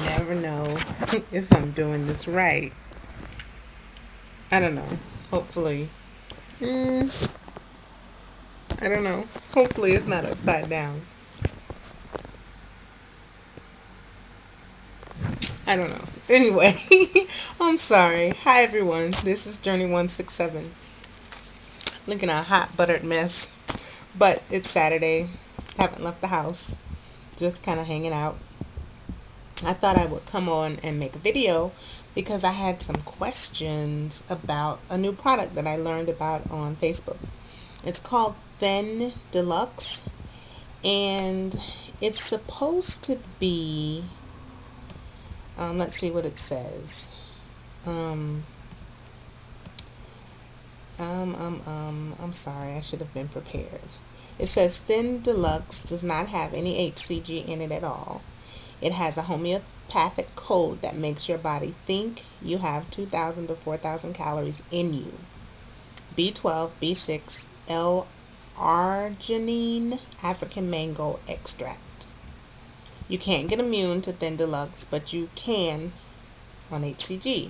never know if I'm doing this right. I don't know. Hopefully. Mm, I don't know. Hopefully it's not upside down. I don't know. Anyway, I'm sorry. Hi everyone. This is Journey 167. Looking at a hot buttered mess. But it's Saturday. Haven't left the house. Just kind of hanging out. I thought I would come on and make a video because I had some questions about a new product that I learned about on Facebook. It's called Thin Deluxe, and it's supposed to be, let's see what it says. Um, I'm sorry, I should have been prepared. It says Thin Deluxe does not have any HCG in it at all. It has a homeopathic code that makes your body think you have 2,000 to 4,000 calories in you. B12, B6, L-arginine, African mango extract. You can't get immune to Thin Deluxe, but you can on HCG.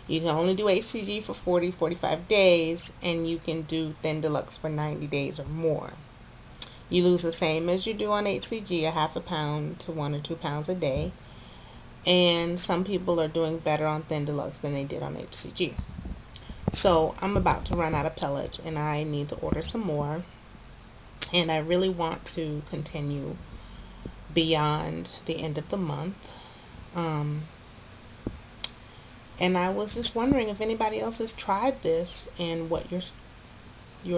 You can only do HCG for 40, 45 days, and you can do Thin Deluxe for 90 days or more. You lose the same as you do on HCG, a half a pound to 1 or 2 pounds a day. And some people are doing better on Thin Deluxe than they did on HCG. So I'm about to run out of pellets and I need to order some more. And I really want to continue beyond the end of the month. And I was just wondering if anybody else has tried this and what your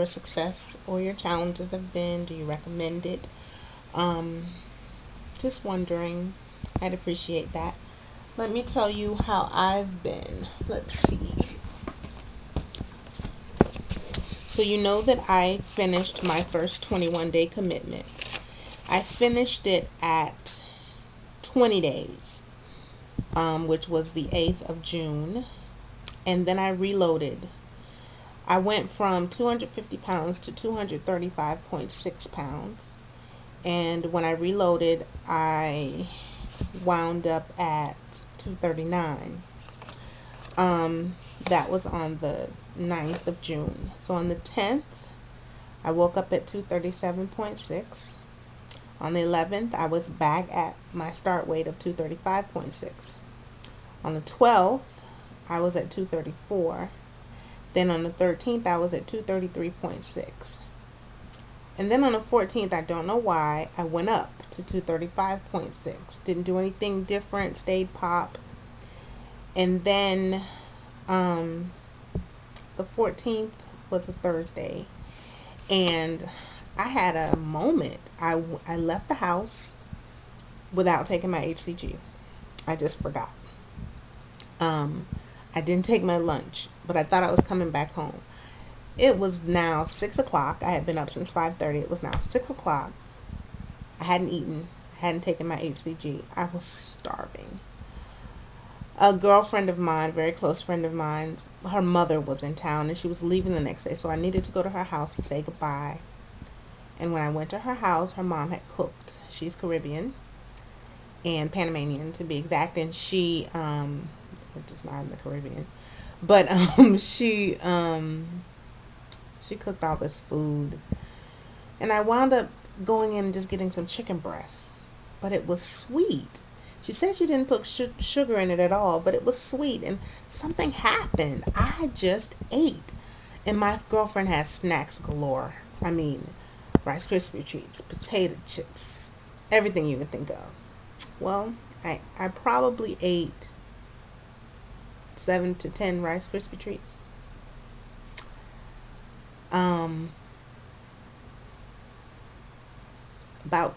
success or your challenges have been. Do you recommend it? Just wondering. I'd appreciate that. Let me tell you how I've been. Let's see. So you know that I finished my first 21-day commitment. I finished it at 20 days, which was the 8th of June. And then I reloaded. I went from 250 pounds to 235.6 pounds. And when I reloaded, I wound up at 239. That was on the 9th of June. So on the 10th, I woke up at 237.6. On the 11th, I was back at my start weight of 235.6. On the 12th, I was at 234. Then on the 13th, I was at 233.6. And then on the 14th, I don't know why, I went up to 235.6. Didn't do anything different, stayed pop. And then the 14th was a Thursday. And I had a moment. I left the house without taking my HCG. I just forgot. I didn't take my lunch, but I thought I was coming back home. It was now 6 o'clock. I had been up since 5:30. It was now 6 o'clock. I hadn't eaten. I hadn't taken my HCG. I was starving. A girlfriend of mine, very close friend of mine, her mother was in town and she was leaving the next day. So I needed to go to her house to say goodbye. And when I went to her house, her mom had cooked. She's Caribbean and Panamanian to be exact. And which is not in the Caribbean, but she cooked all this food, and I wound up going in and just getting some chicken breasts, but it was sweet. She said she didn't put sugar in it at all, but it was sweet, and something happened. I just ate, and my girlfriend has snacks galore. I mean, Rice Krispie treats, potato chips, everything you can think of. Well, I probably ate 7 to 10 Rice Krispie treats. Um, about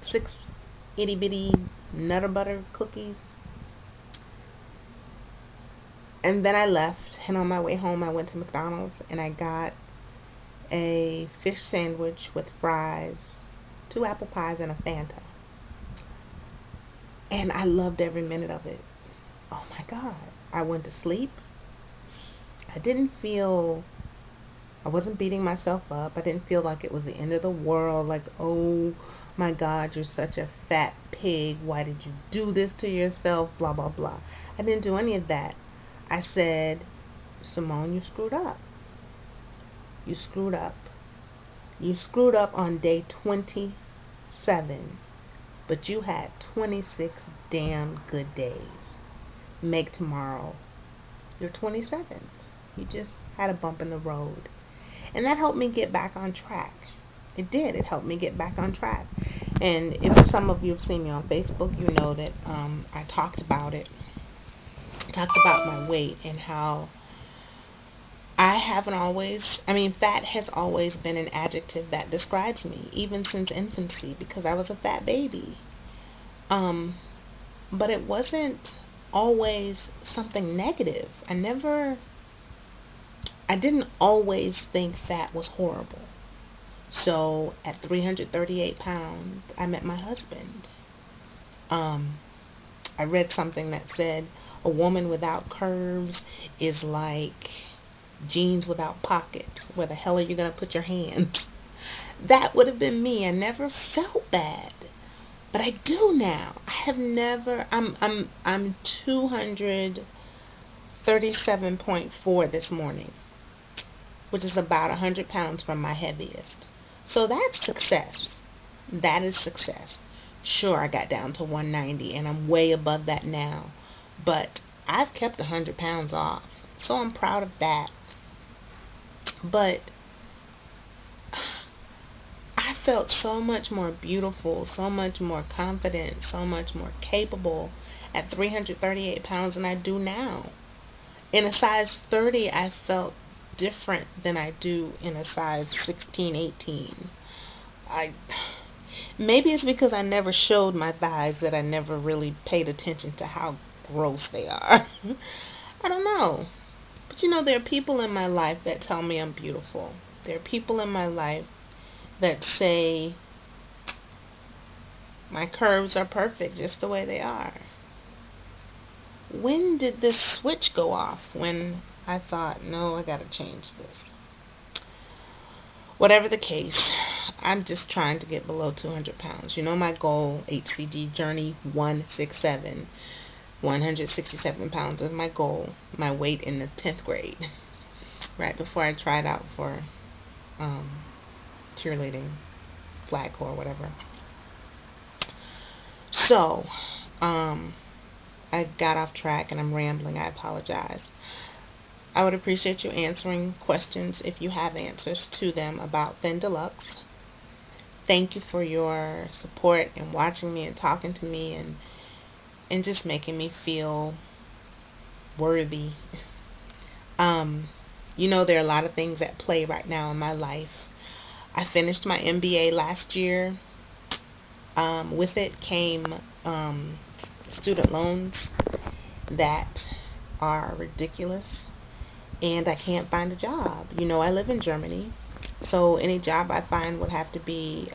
6 itty bitty Nutter Butter cookies. And then I left, and on my way home, I went to McDonald's and I got a fish sandwich with fries, 2 apple pies, and a Fanta. And I loved every minute of it. Oh my God. I went to sleep. I didn't feel I wasn't beating myself up. I didn't feel like it was the end of the world. Like, oh my God, you're such a fat pig. Why did you do this to yourself? Blah, blah, blah. I didn't do any of that. I said, Simone, you screwed up. You screwed up. You screwed up on day 27, but you had 26 damn good days. Make tomorrow your 27th. You just had a bump in the road. And that helped me get back on track. It did. It helped me get back on track. And if some of you have seen me on Facebook, you know that I talked about it. Talked about my weight and how I haven't always, fat has always been an adjective that describes me, even since infancy, because I was a fat baby. Um, but it wasn't always something negative. I didn't always think fat was horrible. So at 338 pounds, I met my husband. Um, I read something that said a woman without curves is like jeans without pockets. Where the hell are you going to put your hands? That would have been me. I never felt bad, but I do now. I have never. I'm 237.4 this morning, which is about 100 pounds from my heaviest. So that's success. That is success. Sure, I got down to 190 and I'm way above that now, but I've kept 100 pounds off. So I'm proud of that. But I felt so much more beautiful, so much more confident, so much more capable at 338 pounds than I do now. In a size 30, I felt different than I do in a size 16, 18. I Maybe it's because I never showed my thighs that I never really paid attention to how gross they are. I don't know. But there are people in my life that tell me I'm beautiful. There are people in my life that say my curves are perfect just the way they are. When did this switch go off when I thought, no, I gotta change this? Whatever the case, I'm just trying to get below 200 pounds. My goal, HCG Journey 167. 167 pounds is my goal. My weight in the 10th grade. Right before I tried out for um, cheerleading, flag corps, whatever. So, I got off track and I'm rambling. I apologize. I would appreciate you answering questions if you have answers to them about Thin Deluxe. Thank you for your support and watching me and talking to me and just making me feel worthy. Um, there are a lot of things at play right now in my life. I finished my MBA last year. With it came student loans that are ridiculous, and I can't find a job. I live in Germany, so any job I find would have to be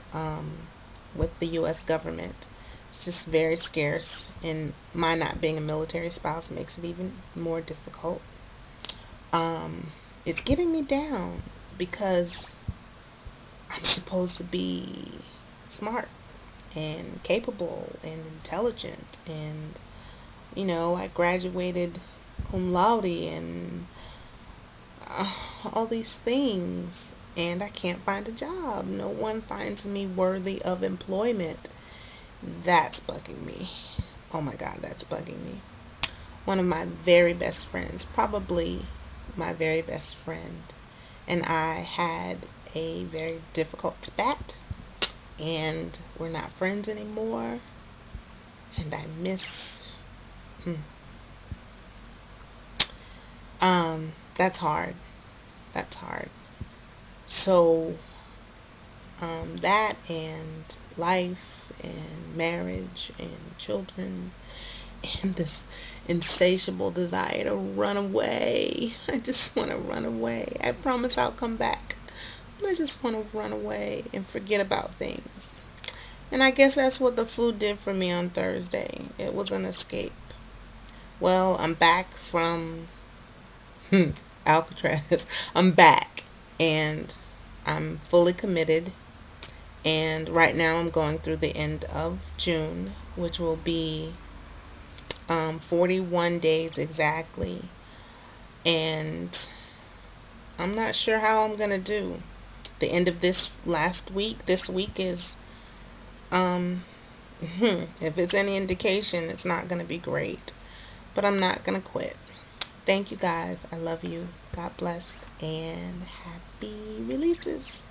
with the U.S. government. It's just very scarce, and my not being a military spouse makes it even more difficult. It's getting me down because I'm supposed to be smart and capable and intelligent, and I graduated cum laude and all these things, and I can't find a job. No one finds me worthy of employment. That's bugging me. Oh my God, that's bugging me. One of my very best friends, probably my very best friend, and I had a very difficult spat, and we're not friends anymore, and I miss. That's hard. That's hard. So, that and life and marriage and children and this insatiable desire to run away. I just want to run away. I promise I'll come back. But I just want to run away and forget about things. And I guess that's what the food did for me on Thursday. It was an escape. Well, I'm back from Alcatraz. I'm back. and I'm fully committed. And right now I'm going through the end of June, which will be 41 days exactly. And I'm not sure how I'm going to do. The end of this week is, if it's any indication, it's not going to be great. But I'm not going to quit. Thank you guys. I love you. God bless. And happy releases.